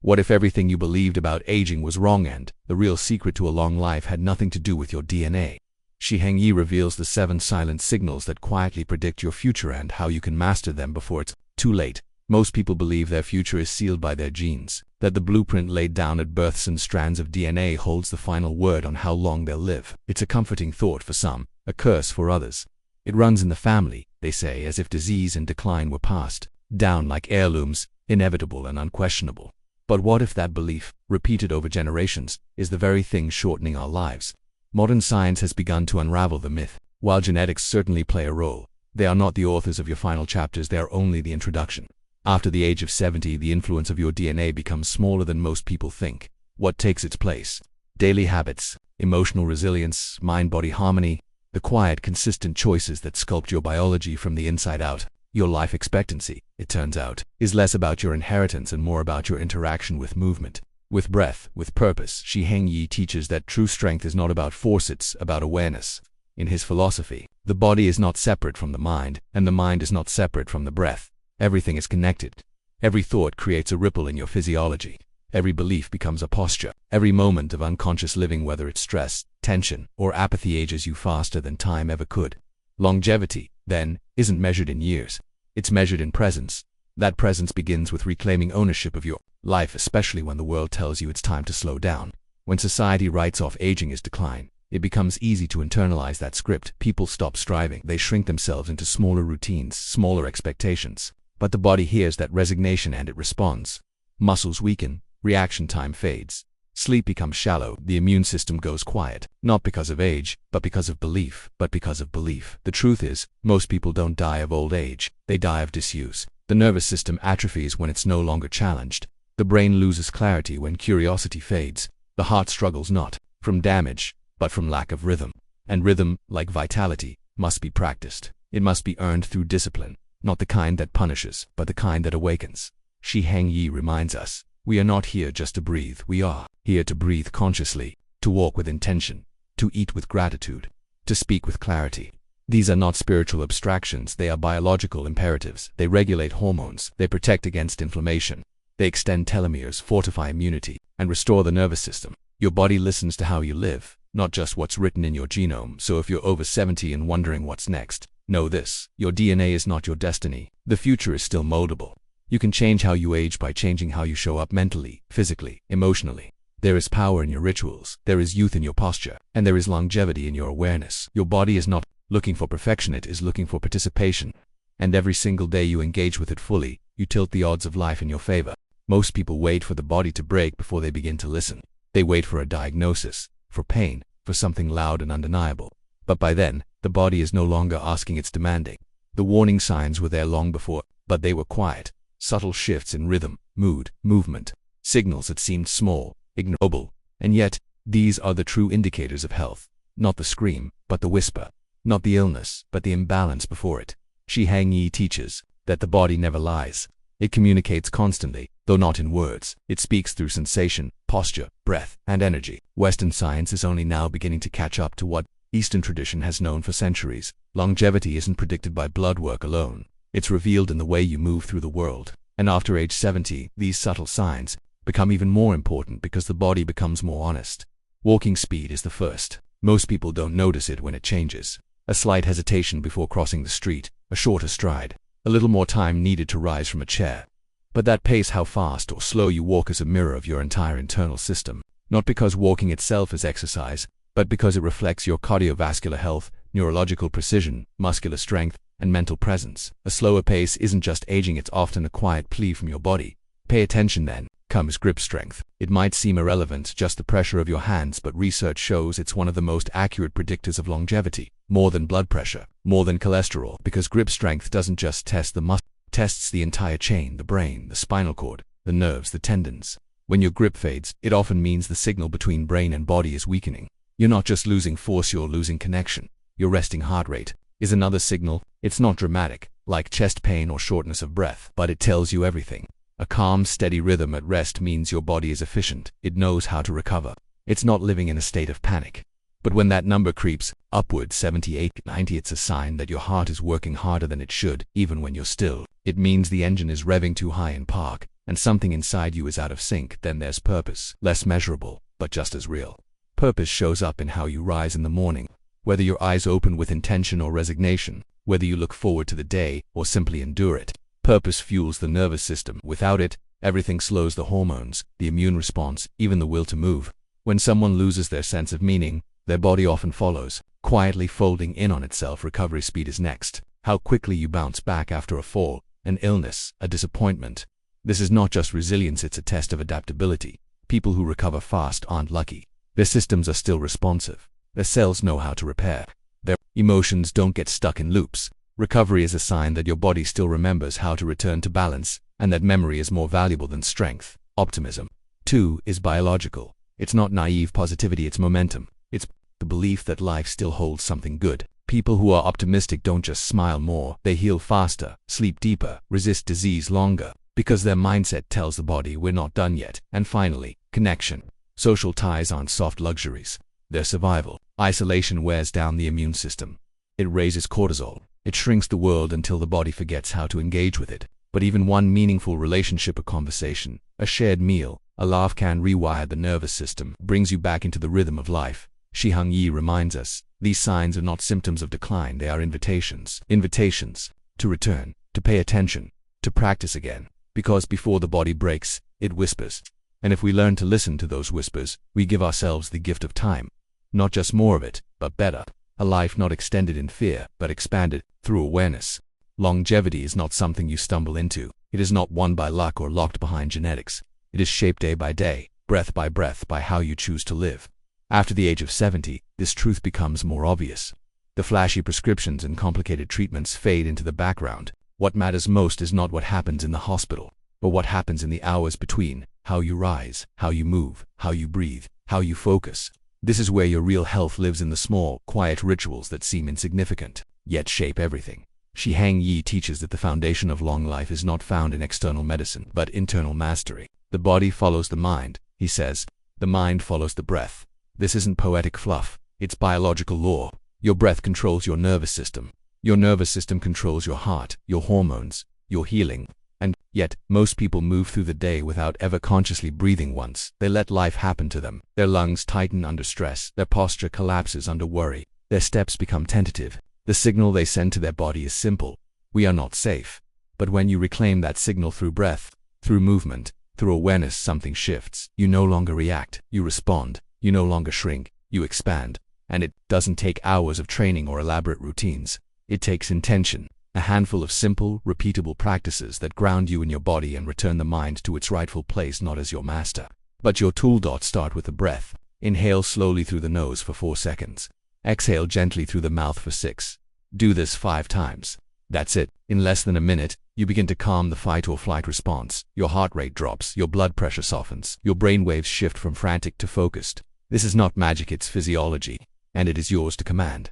What if everything you believed about aging was wrong and the real secret to a long life had nothing to do with your DNA? Shi Heng reveals the 7 silent signals that quietly predict your future and how you can master them before it's too late. Most people believe their future is sealed by their genes, that the blueprint laid down at birth in strands of DNA holds the final word on how long they'll live. It's a comforting thought for some, a curse for others. It runs in the family, they say, as if disease and decline were passed down like heirlooms, inevitable and unquestionable. But what if that belief, repeated over generations, is the very thing shortening our lives? Modern science has begun to unravel the myth. While genetics certainly play a role, they are not the authors of your final chapters, they are only the introduction. After the age of 70, the influence of your DNA becomes smaller than most people think. What takes its place? Daily habits, emotional resilience, mind-body harmony, the quiet, consistent choices that sculpt your biology from the inside out. Your life expectancy, it turns out, is less about your inheritance and more about your interaction with movement, with breath, with purpose. Shi Heng teaches that true strength is not about force, it's about awareness. In his philosophy, the body is not separate from the mind, and the mind is not separate from the breath. Everything is connected. Every thought creates a ripple in your physiology. Every belief becomes a posture. Every moment of unconscious living, whether it's stress, tension, or apathy, ages you faster than time ever could. Longevity, then, isn't measured in years. It's measured in presence. That presence begins with reclaiming ownership of your life, especially when the world tells you it's time to slow down. When society writes off aging as decline, it becomes easy to internalize that script. People stop striving. They shrink themselves into smaller routines, smaller expectations. But the body hears that resignation and it responds. Muscles weaken, reaction time fades. Sleep becomes shallow, the immune system goes quiet, not because of age, but because of belief. The truth is, most people don't die of old age, they die of disuse. The nervous system atrophies when it's no longer challenged. The brain loses clarity when curiosity fades. The heart struggles not from damage, but from lack of rhythm. And rhythm, like vitality, must be practiced. It must be earned through discipline, not the kind that punishes, but the kind that awakens. Shi Heng reminds us, we are not here just to breathe, we are here to breathe consciously, to walk with intention, to eat with gratitude, to speak with clarity. These are not spiritual abstractions, they are biological imperatives. They regulate hormones, they protect against inflammation, they extend telomeres, fortify immunity, and restore the nervous system. Your body listens to how you live, not just what's written in your genome. So if you're over 70 and wondering what's next, know this: your DNA is not your destiny. The future is still moldable. You can change how you age by changing how you show up mentally, physically, emotionally. There is power in your rituals, there is youth in your posture, and there is longevity in your awareness. Your body is not looking for perfection, it is looking for participation. And every single day you engage with it fully, you tilt the odds of life in your favor. Most people wait for the body to break before they begin to listen. They wait for a diagnosis, for pain, for something loud and undeniable. But by then, the body is no longer asking, it's demanding. The warning signs were there long before, but they were quiet. Subtle shifts in rhythm, mood, movement, signals that seemed small, ignorable, and yet, these are the true indicators of health. Not the scream, but the whisper. Not the illness, but the imbalance before it. Shi Heng teaches that the body never lies. It communicates constantly, though not in words. It speaks through sensation, posture, breath, and energy. Western science is only now beginning to catch up to what Eastern tradition has known for centuries. Longevity isn't predicted by blood work alone. It's revealed in the way you move through the world. And after age 70, these subtle signs become even more important because the body becomes more honest. Walking speed is the first. Most people don't notice it when it changes. A slight hesitation before crossing the street, a shorter stride, a little more time needed to rise from a chair. But that pace, how fast or slow you walk, is a mirror of your entire internal system. Not because walking itself is exercise, but because it reflects your cardiovascular health, neurological precision, muscular strength, and mental presence. A slower pace isn't just aging, it's often a quiet plea from your body. Pay attention then. Comes grip strength. It might seem irrelevant, just the pressure of your hands, but research shows it's one of the most accurate predictors of longevity. More than blood pressure, more than cholesterol, because grip strength doesn't just test the muscle, it tests the entire chain: the brain, the spinal cord, the nerves, the tendons. When your grip fades, it often means the signal between brain and body is weakening. You're not just losing force, you're losing connection. Your resting heart rate is another signal. It's not dramatic, like chest pain or shortness of breath, but it tells you everything. A calm, steady rhythm at rest means your body is efficient. It knows how to recover. It's not living in a state of panic. But when that number creeps upwards, 78, 90, it's a sign that your heart is working harder than it should, even when you're still. It means the engine is revving too high in park. and something inside you is out of sync, then there's purpose, less measurable, but just as real. Purpose shows up in how you rise in the morning, whether your eyes open with intention or resignation, whether you look forward to the day or simply endure it. Purpose fuels the nervous system. Without it, everything slows: the hormones, the immune response, even the will to move. When someone loses their sense of meaning, their body often follows, quietly folding in on itself. Recovery speed is next. How quickly you bounce back after a fall, an illness, a disappointment. This is not just resilience, it's a test of adaptability. People who recover fast aren't lucky. Their systems are still responsive. Their cells know how to repair. Their emotions don't get stuck in loops. Recovery is a sign that your body still remembers how to return to balance, and that memory is more valuable than strength. Optimism, too, is biological. It's not naive positivity, it's momentum. It's the belief that life still holds something good. People who are optimistic don't just smile more, they heal faster, sleep deeper, resist disease longer, because their mindset tells the body we're not done yet. And finally, connection. Social ties aren't soft luxuries. They're survival. Isolation wears down the immune system. It raises cortisol. It shrinks the world until the body forgets how to engage with it. But even one meaningful relationship, a conversation, a shared meal, a laugh can rewire the nervous system, brings you back into the rhythm of life. Shi Heng reminds us, these signs are not symptoms of decline, they are invitations. Invitations to return, to pay attention, to practice again. Because before the body breaks, it whispers. And if we learn to listen to those whispers, we give ourselves the gift of time. Not just more of it, but better. A life not extended in fear, but expanded through awareness. Longevity is not something you stumble into. It is not won by luck or locked behind genetics. It is shaped day by day, breath by how you choose to live. After the age of 70, this truth becomes more obvious. The flashy prescriptions and complicated treatments fade into the background. What matters most is not what happens in the hospital, but what happens in the hours between. How you rise, how you move, how you breathe, how you focus. This is where your real health lives, in the small, quiet rituals that seem insignificant, yet shape everything. Shi Heng teaches that the foundation of long life is not found in external medicine, but internal mastery. The body follows the mind, he says. The mind follows the breath. This isn't poetic fluff, it's biological law. Your breath controls your nervous system. Your nervous system controls your heart, your hormones, your healing. And yet, most people move through the day without ever consciously breathing once. They let life happen to them. Their lungs tighten under stress. Their posture collapses under worry. Their steps become tentative. The signal they send to their body is simple: we are not safe. But when you reclaim that signal through breath, through movement, through awareness, something shifts. You no longer react. You respond. You no longer shrink. You expand. And it doesn't take hours of training or elaborate routines. It takes intention. A handful of simple, repeatable practices that ground you in your body and return the mind to its rightful place, not as your master, but your tool. Start with the breath. Inhale slowly through the nose for 4 seconds. Exhale gently through the mouth for 6. Do this 5 times. That's it. In less than a minute, you begin to calm the fight or flight response. Your heart rate drops, your blood pressure softens, your brain waves shift from frantic to focused. This is not magic, it's physiology. And it is yours to command.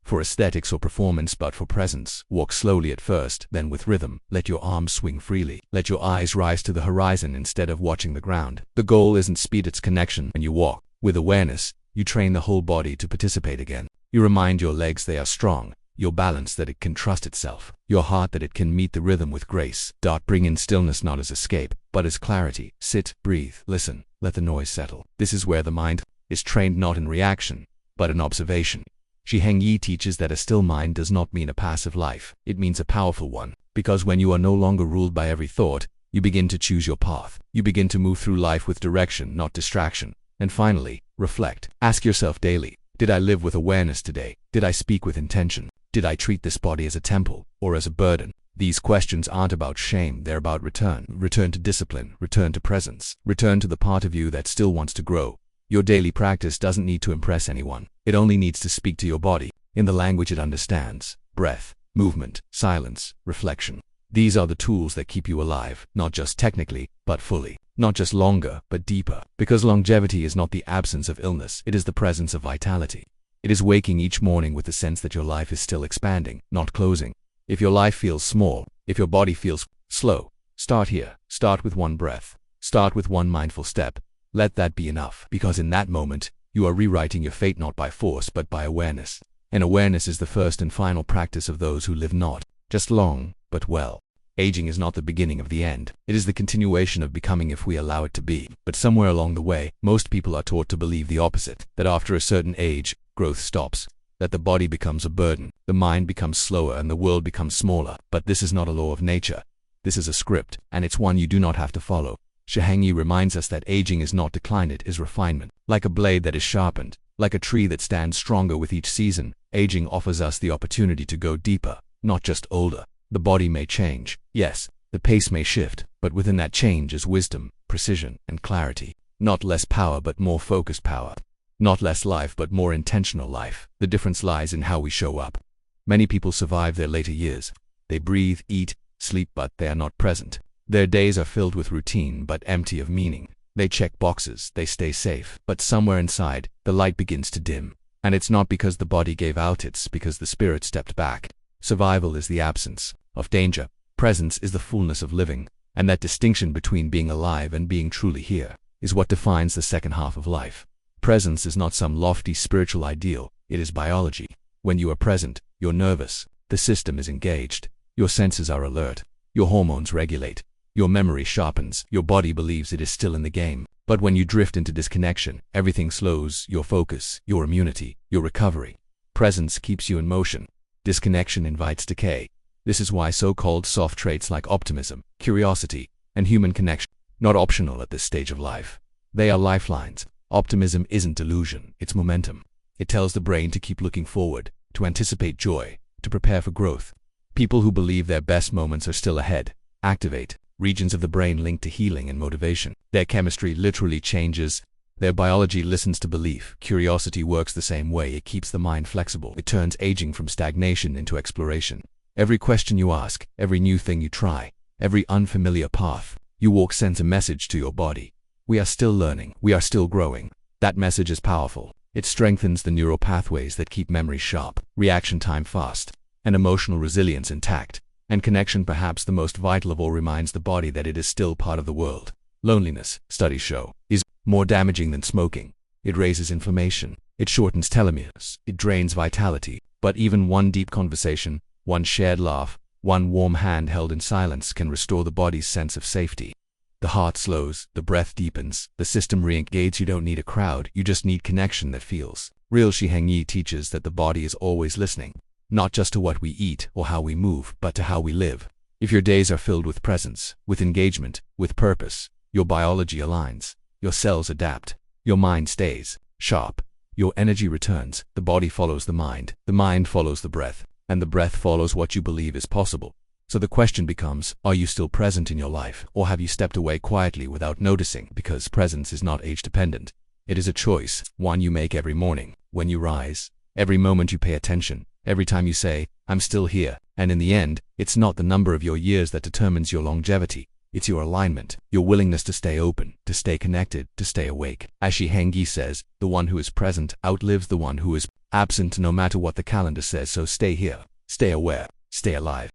For aesthetics or performance, but for presence. Walk slowly at first, then with rhythm. Let your arms swing freely. Let your eyes rise to the horizon instead of watching the ground. The goal isn't speed, it's connection. When you walk with awareness, you train the whole body to participate again. You remind your legs they are strong, your balance that it can trust itself, your heart that it can meet the rhythm with grace. Bring in stillness, not as escape, but as clarity. Sit, breathe, listen, let the noise settle. This is where the mind is trained, not in reaction, but in observation. Shi Heng teaches that a still mind does not mean a passive life. It means a powerful one. Because when you are no longer ruled by every thought, you begin to choose your path. You begin to move through life with direction, not distraction. And finally, reflect. Ask yourself daily, did I live with awareness today? Did I speak with intention? Did I treat this body as a temple or as a burden? These questions aren't about shame, they're about return. Return to discipline, return to presence, return to the part of you that still wants to grow. Your daily practice doesn't need to impress anyone. It only needs to speak to your body in the language it understands. Breath, movement, silence, reflection. These are the tools that keep you alive, not just technically, but fully. Not just longer, but deeper. Because longevity is not the absence of illness, it is the presence of vitality. It is waking each morning with the sense that your life is still expanding, not closing. If your life feels small, if your body feels slow, start here. Start with one breath. Start with one mindful step. Let that be enough, because in that moment, you are rewriting your fate not by force but by awareness. And awareness is the first and final practice of those who live not just long, but well. Aging is not the beginning of the end. It is the continuation of becoming if we allow it to be. But somewhere along the way, most people are taught to believe the opposite, that after a certain age, growth stops, that the body becomes a burden, the mind becomes slower, and the world becomes smaller. But this is not a law of nature. This is a script, and it's one you do not have to follow. Shi Heng reminds us that aging is not decline, it is refinement. Like a blade that is sharpened, like a tree that stands stronger with each season, aging offers us the opportunity to go deeper, not just older. The body may change, yes, the pace may shift, but within that change is wisdom, precision, and clarity. Not less power but more focused power. Not less life but more intentional life. The difference lies in how we show up. Many people survive their later years. They breathe, eat, sleep, but they are not present. Their days are filled with routine but empty of meaning. They check boxes, they stay safe, but somewhere inside, the light begins to dim. And it's not because the body gave out, it's because the spirit stepped back. Survival is the absence of danger. Presence is the fullness of living. And that distinction between being alive and being truly here is what defines the second half of life. Presence is not some lofty spiritual ideal, it is biology. When you are present, you're nervous, the system is engaged, your senses are alert, your hormones regulate, your memory sharpens, your body believes it is still in the game. But when you drift into disconnection, everything slows, your focus, your immunity, your recovery. Presence keeps you in motion. Disconnection invites decay. This is why so-called soft traits like optimism, curiosity, and human connection are not optional at this stage of life. They are lifelines. Optimism isn't delusion, it's momentum. It tells the brain to keep looking forward, to anticipate joy, to prepare for growth. People who believe their best moments are still ahead activate regions of the brain linked to healing and motivation. Their chemistry literally changes. Their biology listens to belief. Curiosity works the same way. It keeps the mind flexible. It turns aging from stagnation into exploration. Every question you ask, every new thing you try, every unfamiliar path you walk sends a message to your body. We are still learning. We are still growing. That message is powerful. It strengthens the neural pathways that keep memory sharp, reaction time fast, and emotional resilience intact. And connection, perhaps the most vital of all, reminds the body that it is still part of the world. Loneliness, studies show, is more damaging than smoking. It raises inflammation. It shortens telomeres. It drains vitality. But even one deep conversation, one shared laugh, one warm hand held in silence can restore the body's sense of safety. The heart slows, the breath deepens, the system re-engages. You don't need a crowd, you just need connection that feels real. Shi Heng teaches that the body is always listening, not just to what we eat or how we move, but to how we live. If your days are filled with presence, with engagement, with purpose, your biology aligns, your cells adapt, your mind stays sharp, your energy returns, the body follows the mind follows the breath, and the breath follows what you believe is possible. So the question becomes, are you still present in your life, or have you stepped away quietly without noticing? Because presence is not age-dependent. It is a choice, one you make every morning, when you rise, every moment you pay attention, every time you say, I'm still here. And in the end, it's not the number of your years that determines your longevity. It's your alignment, your willingness to stay open, to stay connected, to stay awake. As Shi Heng says, the one who is present outlives the one who is absent, no matter what the calendar says. So stay here, stay aware, stay alive.